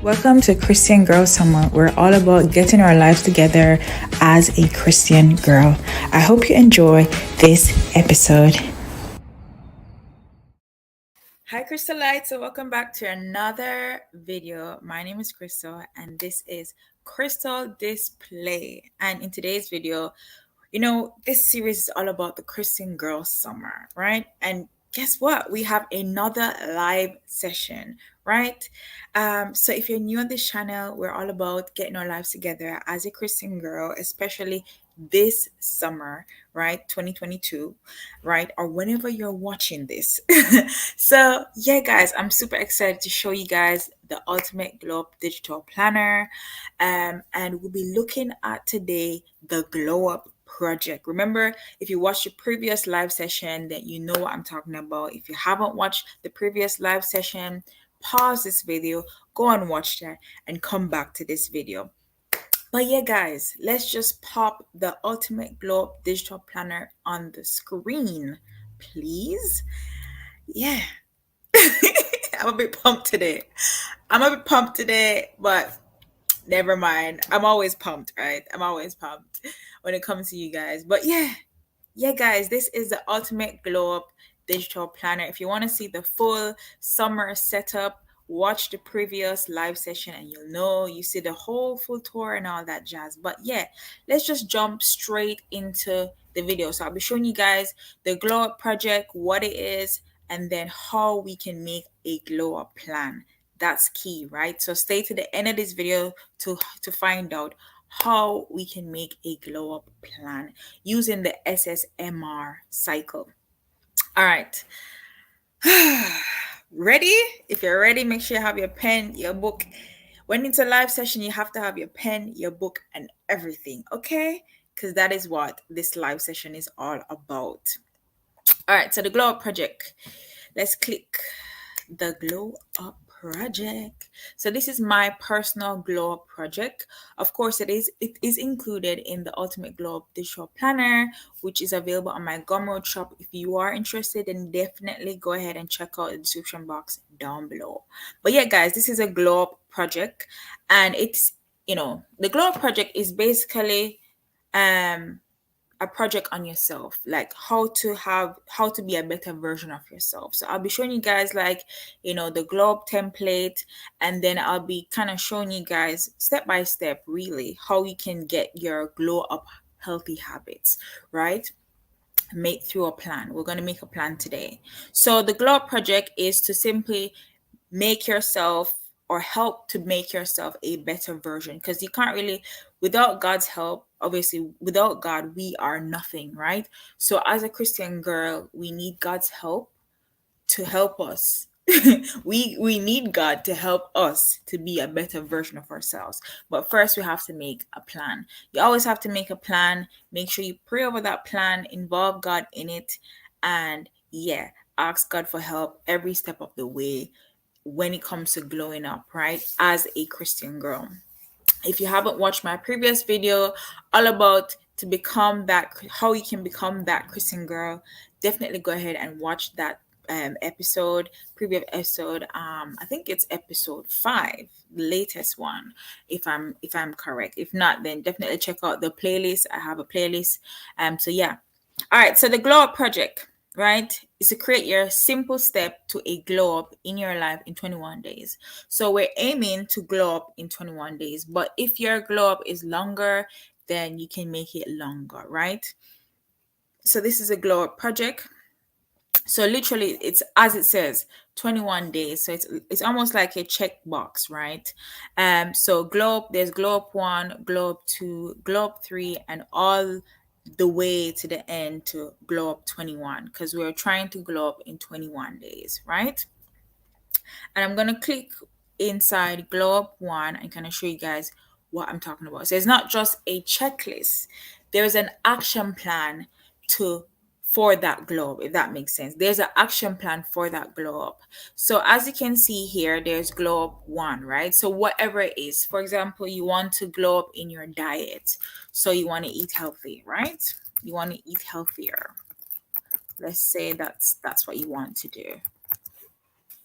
Welcome to Christian Girl Summer. We're all about getting our lives together as a Christian girl. I hope you enjoy this episode. Hi, Crystalites. So welcome back to another video. My name is Crystal, and this is Crystal Display. And in today's video, this series is all about the Christian Girl Summer, right? And guess what? We have another live session, right? So if you're new on this channel, we're all about getting our lives together as a Christian girl, especially this summer, right? 2022, right? Or whenever you're watching this. So yeah, guys, I'm super excited to show you guys the Ultimate Glowup Digital Planner. And we'll be looking at today the Glowup project. Remember, if you watched the previous live session, then you know what I'm talking about. If you haven't watched the previous live session, pause this video, go and watch that, and come back to this video. But yeah, guys, let's just pop the Ultimate Glowup Digital Planner on the screen, please. Yeah. I'm a bit pumped today, but never mind. I'm always pumped, right? I'm always pumped when it comes to you guys. But yeah, guys, this is the Ultimate Glowup Digital Planner. If you want to see the full summer setup, watch the previous live session and you see the whole full tour and all that jazz. But yeah, let's just jump straight into the video. So I'll be showing you guys the Glowup project, what it is, and then how we can make a Glowup plan. That's key, right? So stay to the end of this video to find out how we can make a Glowup plan using the SMR Cycle. All right. Ready? If you're ready, make sure you have your pen, your book. When it's a live session, you have to have your pen, your book, and everything, okay? Because that is what this live session is all about. All right, so the Glowup project. Let's click the Glowup project. So this is my personal Glowup project. Of course, it is included in the Ultimate Glowup Digital Planner, which is available on my Gumroad shop. If you are interested, then definitely go ahead and check out the description box down below. But yeah, guys, this is a Glowup project, and it's the Glowup project is basically a project on yourself, like how to be a better version of yourself. So I'll be showing you guys the Glowup template, and then I'll be kind of showing you guys step by step really how you can get your Glowup healthy habits, right? Make through a plan. We're going to make a plan today. So the Glowup project is to simply make yourself or help to make yourself a better version, because you can't really, without God's help, obviously without God we are nothing, right? So as a Christian girl, we need God's help to help us. we need God to help us to be a better version of ourselves. But first we have to make a plan. You always have to make a plan. Make sure you pray over that plan, involve God in it, and yeah, ask God for help every step of the way when it comes to glowing up, right, as a Christian girl. If you haven't watched my previous video all about to become that, how you can become that Christian girl, definitely go ahead and watch that previous episode. I think it's episode 5, the latest one, if I'm correct. If not, then definitely check out the playlist. I have a playlist. So yeah. All right, so the Glowup project, right, is to create your simple step to a glow up in your life in 21 days. So we're aiming to glow up in 21 days, but if your glow up is longer, then you can make it longer, right? So this is a glow up project. So literally it's as it says, 21 days. So it's almost like a checkbox, right? So glow up, there's glow up 1, glow up 2, glow up 3, and all the way to the end to glow up 21, because we're trying to glow up in 21 days, right? And I'm gonna click inside glow up 1 and kind of show you guys what I'm talking about. So it's not just a checklist, there's an action plan for that glow up, if that makes sense. There's an action plan for that glow up. So as you can see here, there's glow up 1, right? So whatever it is, for example, you want to glow up in your diet, so you want to eat healthy, right? You want to eat healthier. Let's say that's what you want to do.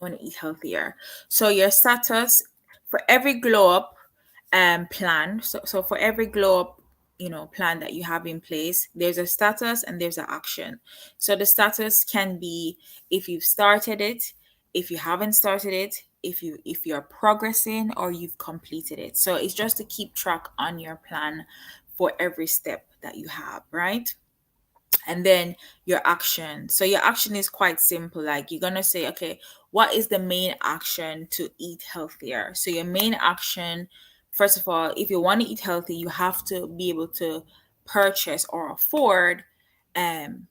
Want to eat healthier. So your status for every glow up plan, so for every glow up, plan that you have in place, there's a status and there's an action. So the status can be if you've started it, if you haven't started it, if you're progressing, or you've completed it. So it's just to keep track on your plan for every step that you have, right? And then your action. So your action is quite simple. Like, you're gonna say, okay, what is the main action to eat healthier? So your main action, first of all, if you want to eat healthy, you have to be able to purchase or afford um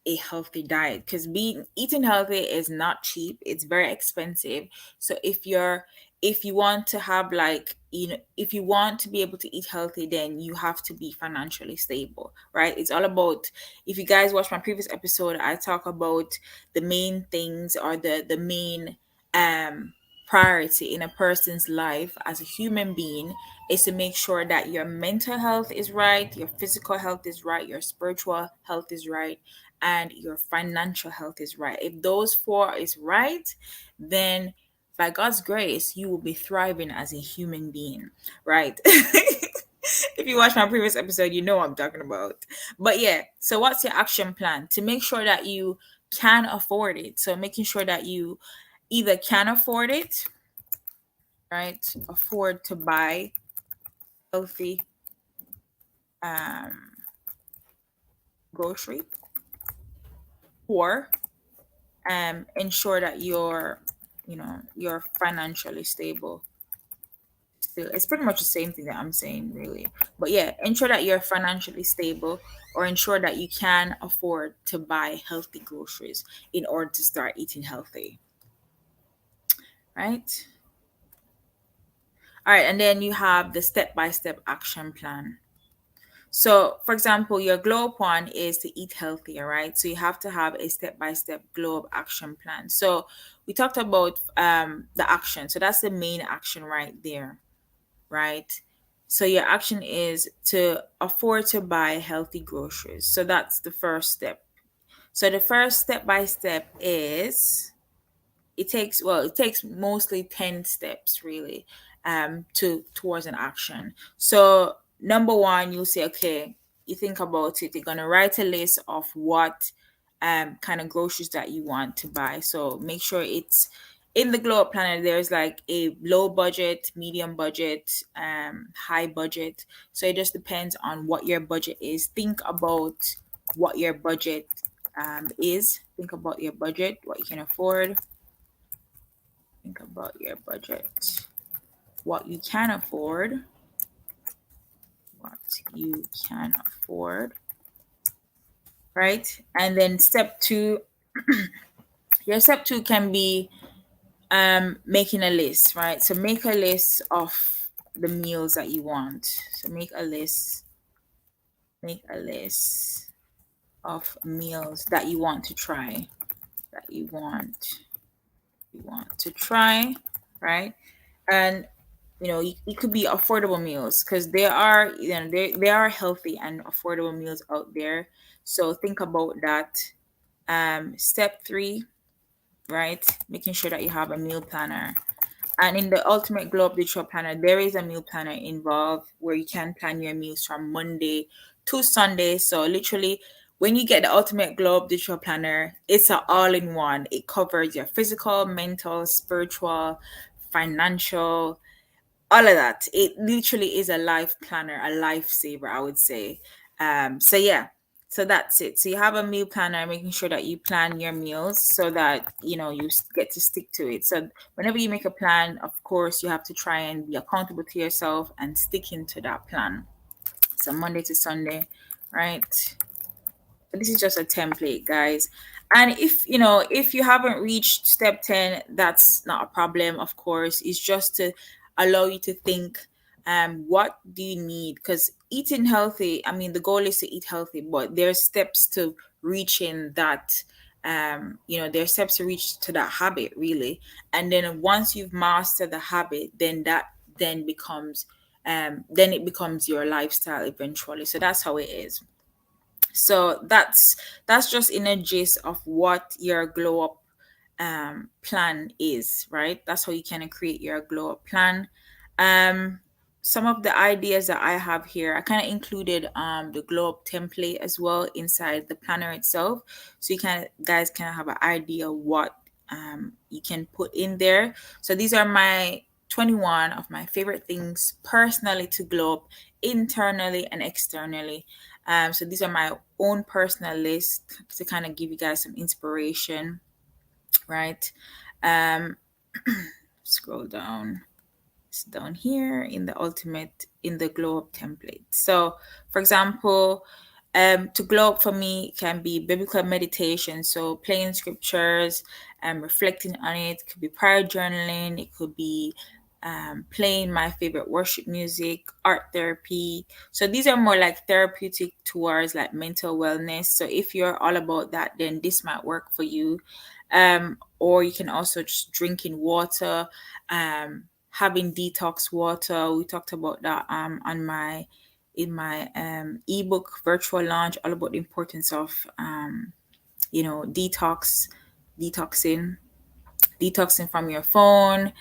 a healthy diet, because being eating healthy is not cheap, it's very expensive. So if you want to have, like, if you want to be able to eat healthy, then you have to be financially stable, right? It's all about, if you guys watch my previous episode, I talk about the main things, or the main um priority in a person's life as a human being is to make sure that your mental health is right, your physical health is right, your spiritual health is right, and your financial health is right. If those four is right, then by God's grace, you will be thriving as a human being, right? If you watch my previous episode, you know what I'm talking about. But yeah, so what's your action plan to make sure that you can afford it? So making sure that you either can afford it, right? Afford to buy healthy um grocery, or ensure that you're financially stable. Still, it's pretty much the same thing that I'm saying, really. But yeah, ensure that you're financially stable, or ensure that you can afford to buy healthy groceries in order to start eating healthy, right? All right, and then you have the step-by-step action plan. So, for example, your glow up one is to eat healthier, right? So you have to have a step-by-step glow up action plan. So we talked about the action. So that's the main action right there, right? So your action is to afford to buy healthy groceries. So that's the first step. So the first step by step is, it takes mostly 10 steps, really, to towards an action. So number one, you'll say, okay, you think about it, you're going to write a list of what kind of groceries that you want to buy. So make sure it's in the glow up planner. There's like a low budget, medium budget, high budget. So it just depends on what your budget is. Think about what your budget is. Think about your budget, what you can afford. Think about your budget, what you can afford, what you can afford, right? And then step two, your step two can be making a list, right? So make a list of the meals that you want. So make a list of meals that you want to try, that you want to try, right? And it could be affordable meals, because there are healthy and affordable meals out there. So think about that. Step three, right? Making sure that you have a meal planner. And in the Ultimate Glow Up Digital Planner, there is a meal planner involved where you can plan your meals from Monday to Sunday. So literally, when you get the Ultimate Glow Up Digital Planner, it's an all-in-one. It covers your physical, mental, spiritual, financial, all of that. It literally is a life planner, a lifesaver, I would say. So yeah, so that's it. So you have a meal planner, making sure that you plan your meals so that get to stick to it. So whenever you make a plan, of course, you have to try and be accountable to yourself and stick into that plan. So Monday to Sunday, right? This is just a template, guys. And if you haven't reached step 10, that's not a problem. Of course, it's just to allow you to think, what do you need? Because eating healthy, I mean, the goal is to eat healthy, but there's steps to reaching that. There's steps to reach to that habit, really. And then once you've mastered the habit, then that then it becomes your lifestyle eventually. So that's how it is. So that's just in a gist of what your glow up plan is, right? That's how you can create your glow up plan. Um, some of the ideas that I have here, I kind of included the Glowup template as well inside the planner itself, so you can guys kind of have an idea what you can put in there. So these are my 21 of my favorite things personally to Glowup, internally and externally. So these are my own personal list to kind of give you guys some inspiration, right? Um, scroll down. It's down here in the ultimate in the glow up template. So for example, to glow up for me can be biblical meditation, so playing scriptures and reflecting on it. Could be prayer journaling, it could be playing my favorite worship music, art therapy. So these are more like therapeutic towards like mental wellness. So if you're all about that, then this might work for you. Or you can also just drinking water, having detox water. We talked about that on my in my ebook virtual launch, all about the importance of detoxing detoxing from your phone,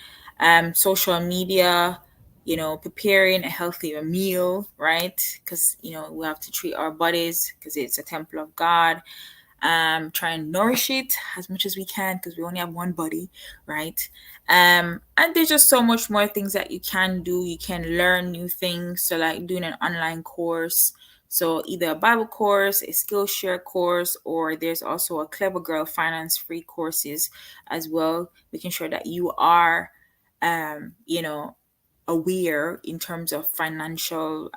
social media, preparing a healthier meal, right? Because we have to treat our bodies because it's a temple of God. Try and nourish it as much as we can because we only have one body, right? And there's just so much more things that you can do. You can learn new things, so like doing an online course, so either a Bible course, a Skillshare course, or there's also a Clever Girl finance free courses as well, making sure that you are aware in terms of financial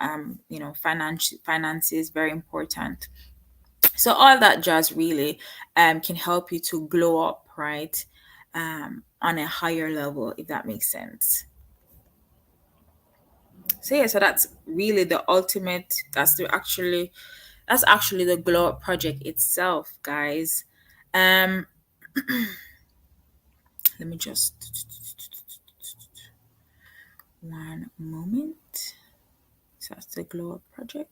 finances, very important. So all that jazz really can help you to glow up, right? On a higher level, if that makes sense. So yeah, so that's really the ultimate. That's actually the glow up project itself, guys. Um, let me just one moment. So that's the glow up project.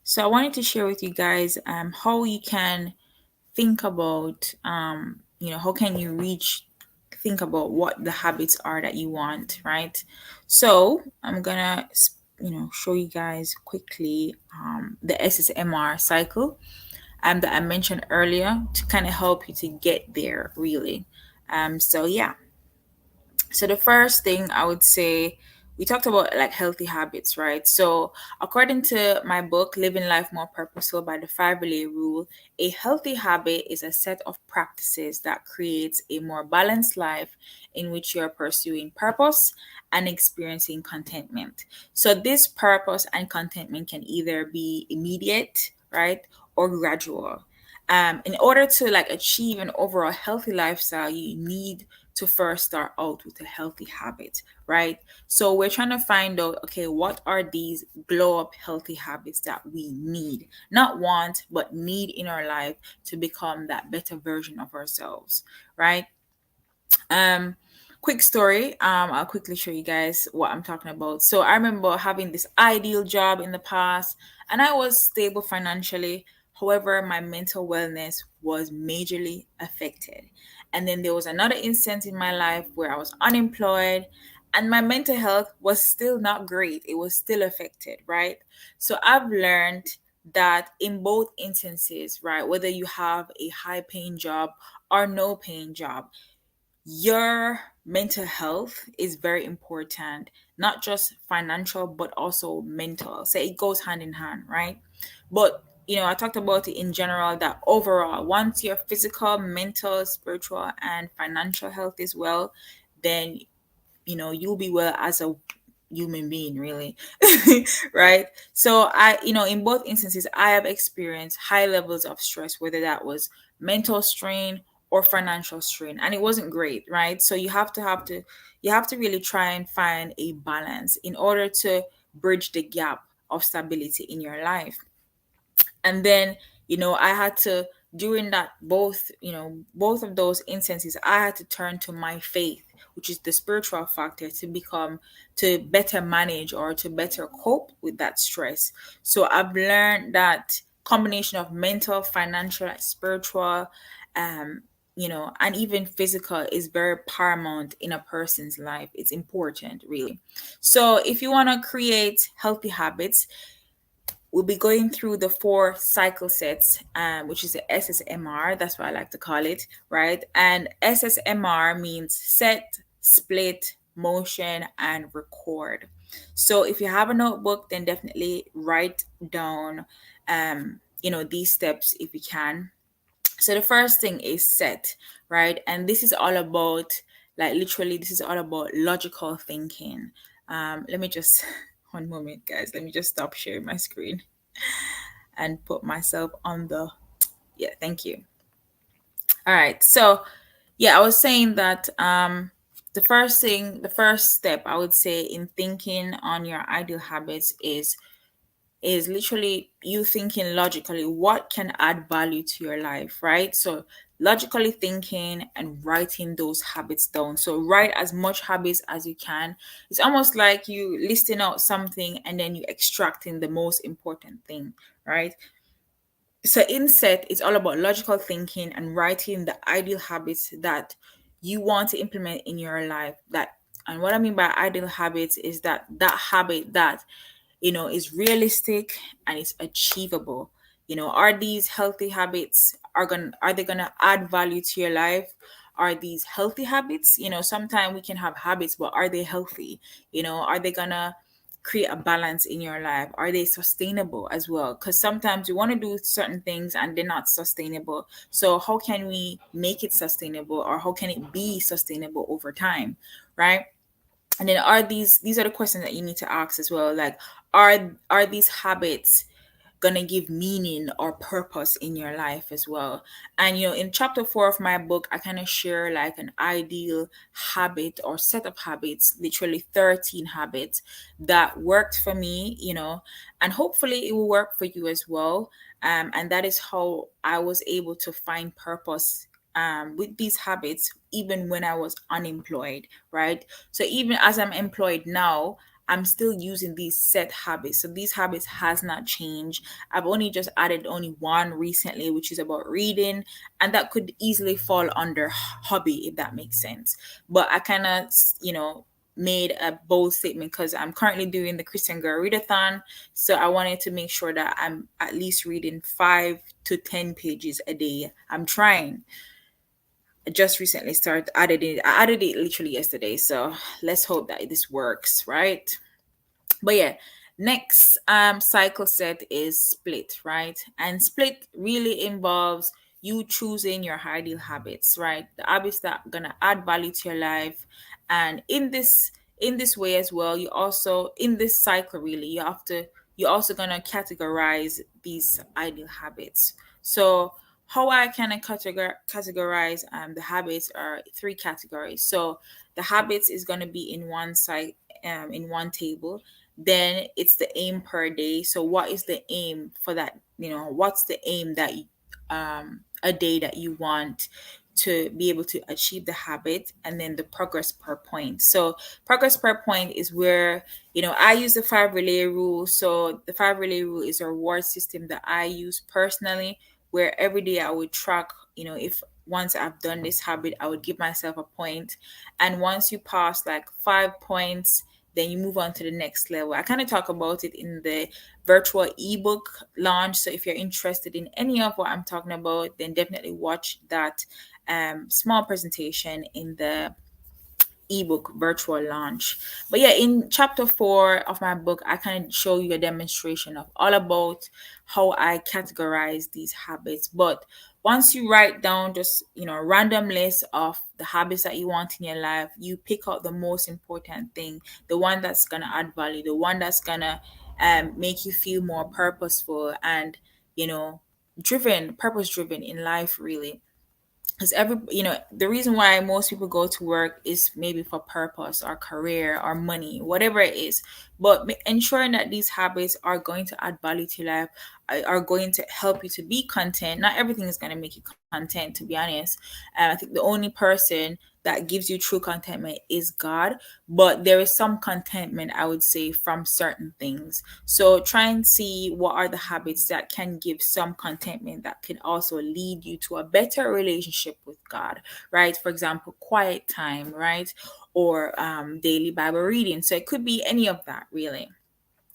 So I wanted to share with you guys how you can think about how can you think about what the habits are that you want, right? So I'm gonna show you guys quickly the SMR cycle that I mentioned earlier to kind of help you to get there really. So yeah, so the first thing I would say, we talked about like healthy habits, right? So according to my book, Living Life More Purposeful by the Five Relay Rule, a healthy habit is a set of practices that creates a more balanced life in which you are pursuing purpose and experiencing contentment. So this purpose and contentment can either be immediate, right, or gradual. In order to like achieve an overall healthy lifestyle, you need to first start out with a healthy habit, right? So we're trying to find out, okay, what are these glow up healthy habits that we need, not want, but need in our life to become that better version of ourselves, right? Um, quick story. I'll quickly show you guys what I'm talking about. So I remember having this ideal job in the past, and I was stable financially. However, my mental wellness was majorly affected. And then there was another instance in my life where I was unemployed and my mental health was still not great. It was still affected, right? So I've learned that in both instances, right, whether you have a high paying job or no paying job, your mental health is very important, not just financial but also mental, so it goes hand in hand, right? But I talked about it in general, that overall, once your physical, mental, spiritual and financial health is well, then you'll be well as a human being, really. Right? So in both instances, I have experienced high levels of stress, whether that was mental strain or financial strain, and it wasn't great, right? So you have to really try and find a balance in order to bridge the gap of stability in your life. And then I had to, during that, both of those instances, I had to turn to my faith, which is the spiritual factor, to better manage or to better cope with that stress. So I've learned that combination of mental, financial and spiritual, and even physical is very paramount in a person's life. It's important, really. So if you want to create healthy habits, we'll be going through the 4 cycle sets, which is the SSMR. That's what I like to call it, right? And SSMR means set, split, motion, and record. So if you have a notebook, then definitely write down, these steps if you can. So the first thing is set, right? And this is all about, like, literally, this is all about logical thinking. Let me just, one moment, guys. Let me just stop sharing my screen and put myself on the, yeah, thank you. All right. So, yeah, I was saying that the first step I would say in thinking on your ideal habits is literally you thinking logically what can add value to your life, right? So logically thinking and writing those habits down. So write as much habits as you can. It's almost like you listing out something and then you extracting the most important thing, right? So inset is all about logical thinking and writing the ideal habits that you want to implement in your life. That, and what I mean by ideal habits is that habit that is realistic and it's achievable. Are these healthy habits, are they gonna add value to your life? Are these healthy habits? Sometimes we can have habits, but are they healthy? Are they gonna create a balance in your life? Are they sustainable as well? Because sometimes you want to do certain things and they're not sustainable. So how can we make it sustainable, or how can it be sustainable over time, right? And then these are the questions that you need to ask as well, like, are these habits gonna give meaning or purpose in your life as well? And in chapter 4 of my book, I kind of share like an ideal habit or set of habits, literally 13 habits that worked for me, and hopefully it will work for you as well. And that is how I was able to find purpose with these habits even when I was unemployed, right? So even as I'm employed now, I'm still using these set habits. So these habits has not changed. I've only just added only one recently, which is about reading, and that could easily fall under hobby, if that makes sense. But I kind of, made a bold statement because I'm currently doing the Christian Girl Readathon. So I wanted to make sure that I'm at least reading 5 to 10 pages a day. I'm trying. I just recently started added it. I added it literally yesterday. So let's hope that this works, right? But yeah, next cycle set is split, right? And split really involves you choosing your ideal habits, right? The habits that are gonna add value to your life. And in this way as well, you also, in this cycle, really, you're also gonna categorize these ideal habits. So how I kind of categorize the habits are 3 categories. So the habits is going to be in one side, in one table. Then it's the aim per day. So what is the aim for that? What's the aim that a day that you want to be able to achieve the habit? And then the progress per point. So progress per point is where, I use the 5 relay rule. So the 5 relay rule is a reward system that I use personally, where every day I would track, if once I've done this habit, I would give myself a point. And once you pass like 5 points, then you move on to the next level. I kind of talk about it in the virtual ebook launch. So if you're interested in any of what I'm talking about, then definitely watch that small presentation in the ebook virtual launch. But yeah, in chapter 4 of my book, I kind of show you a demonstration of all about how I categorize these habits. But once you write down just a random list of the habits that you want in your life, you pick out the most important thing, the one that's gonna add value, the one that's gonna make you feel more purposeful and purpose driven in life, really. Because the reason why most people go to work is maybe for purpose or career or money, whatever it is. But ensuring that these habits are going to add value to your life, are going to help you to be content. Not everything is going to make you content, to be honest. I think the only person that gives you true contentment is God, but there is some contentment, I would say, from certain things. So try and see what are the habits that can give some contentment that can also lead you to a better relationship with God, right? For example, quiet time, right? Or daily Bible reading. So it could be any of that, really.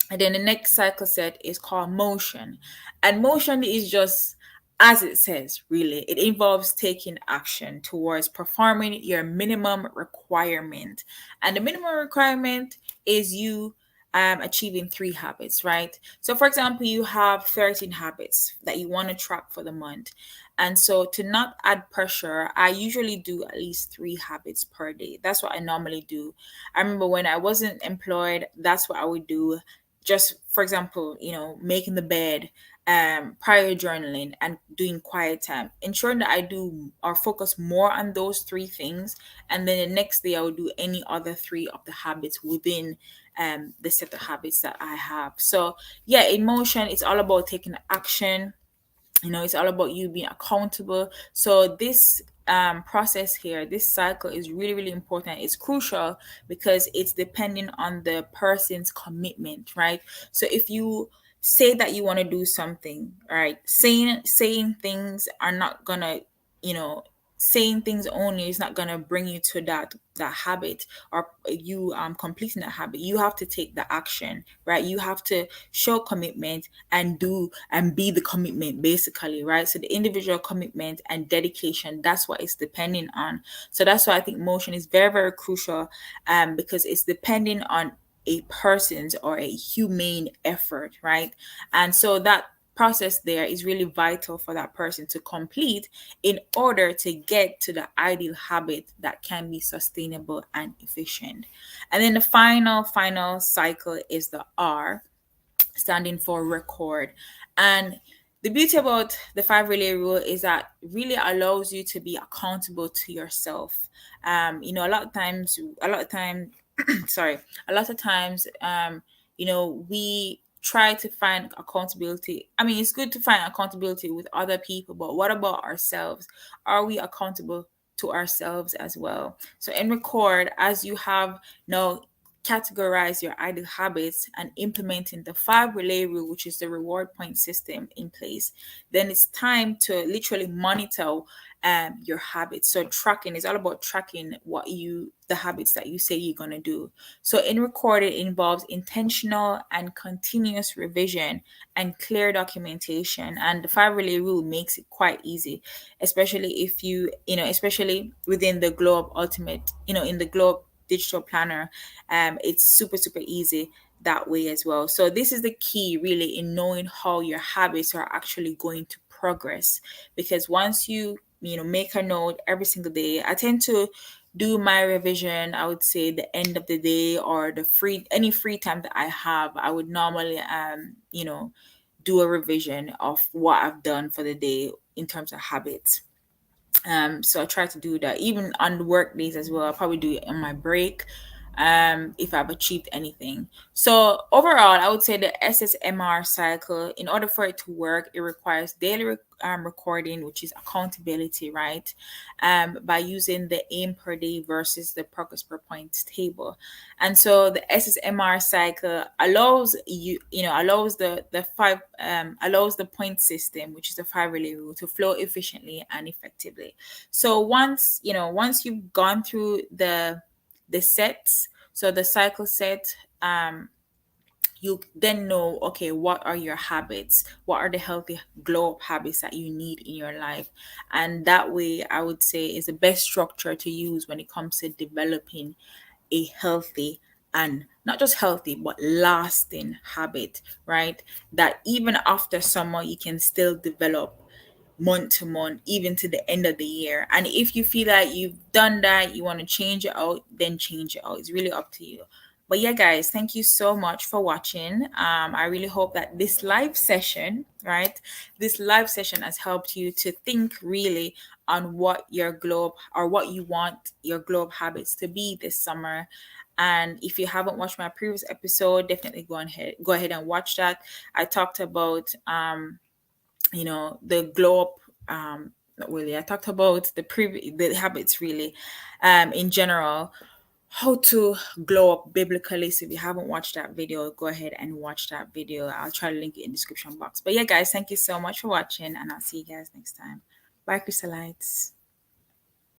And then the next cycle set is called motion. And motion is just as it says, really. It involves taking action towards performing your minimum requirement. And the minimum requirement is you achieving three habits, right? So, for example, you have 13 habits that you want to track for the month. And so, to not add pressure, I usually do at least three habits per day. That's what I normally do. I remember when I wasn't employed, that's what I would do. Just for example, making the bed, prior journaling, and doing quiet time, ensuring that I do or focus more on those three things, and then the next day I will do any other three of the habits within the set of habits that I have. So yeah, in motion, it's all about taking action. It's all about you being accountable. So this process here, this cycle is really, really important. It's crucial because it's depending on the person's commitment, right? So if you say that you want to do something, right, saying things are not gonna, you know saying things only is not gonna bring you to that habit, or you completing that habit. You have to take the action, right? You have to show commitment and do and be the commitment, basically, right? So the individual commitment and dedication, that's what it's depending on. So that's why I think motion is very, very crucial, because it's depending on a person's or a humane effort, right? And so that process there is really vital for that person to complete in order to get to the ideal habit that can be sustainable and efficient. And then the final cycle is the R, standing for record. And the beauty about the five relay rule is that really allows you to be accountable to yourself. A lot of time sorry, a lot of times, we try to find accountability. I mean, it's good to find accountability with other people, but what about ourselves? Are we accountable to ourselves as well? So in record, as you have now categorize your ideal habits and implementing the five relay rule, which is the reward point system in place, then it's time to literally monitor your habits. So tracking is all about tracking the habits that you say you're going to do. So in record, it involves intentional and continuous revision and clear documentation. And the five relay rule makes it quite easy, especially if especially within the Glowup Ultimate, in the Glowup digital planner. It's super, super easy that way as well. So this is the key really in knowing how your habits are actually going to progress, because once you make a note every single day. I tend to do my revision, I would say, the end of the day, or any free time that I have. I would normally do a revision of what I've done for the day in terms of habits. So I try to do that even on the work days as well. I'll probably do it on my break, if I've achieved anything. So overall, I would say the SMR cycle, in order for it to work, it requires daily recording, which is accountability, right? By using the aim per day versus the progress per point table. And so the SMR cycle allows allows the five allows the point system, which is the five relay rule, to flow efficiently and effectively. So once you've gone through the sets, so the cycle set, you then know, okay, what are your habits, what are the healthy glow up habits that you need in your life. And that way, I would say, is the best structure to use when it comes to developing a healthy, and not just healthy but lasting habit, right? That even after summer you can still develop month to month, even to the end of the year. And if you feel that you've done that, you want to change it out, then change it out. It's really up to you. But yeah, guys, thank you so much for watching. I really hope that this live session, right? This live session has helped you to think really on what your globe, or what you want your globe habits to be this summer. And if you haven't watched my previous episode, definitely go ahead and watch that. I talked about the glow up not really. I talked about the habits really, in general, how to glow up biblically. So if you haven't watched that video, go ahead and watch that video. I'll try to link it in the description box. But yeah, guys, thank you so much for watching, and I'll see you guys next time. Bye, Crystalites.